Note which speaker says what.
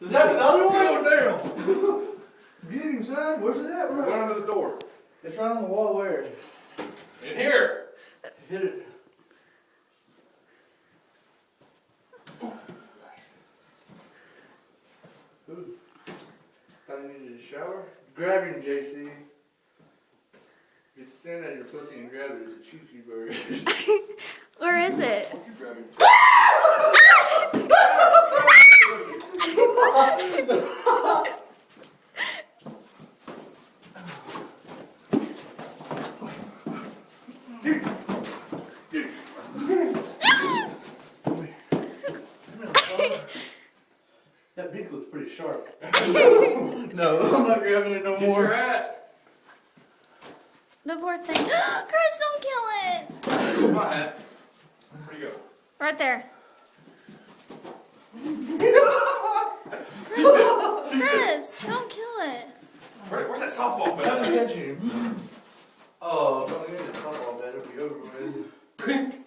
Speaker 1: Is that another one?
Speaker 2: Go down.
Speaker 1: Get him, son. Where's it at, bro?
Speaker 2: Run under the door.
Speaker 1: It's right on the wall. Where?
Speaker 2: In here.
Speaker 1: Hit it. Ooh. Thought you needed a shower? Grab him, JC. You stand at your pussy and grab it. It's a choo-choo bird.
Speaker 3: Where is it?
Speaker 2: You grab him.
Speaker 1: That beak looks pretty sharp. No, I'm not grabbing it no
Speaker 2: Get
Speaker 1: more.
Speaker 2: your hat.
Speaker 3: The poor thing. Chris, don't kill it.
Speaker 2: My hat. Where'd you go?
Speaker 3: Right there. Chris, don't kill it.
Speaker 2: Where's that softball
Speaker 1: Come
Speaker 2: bat?
Speaker 1: catch him. Oh, don't get the softball bat. It'll be over with.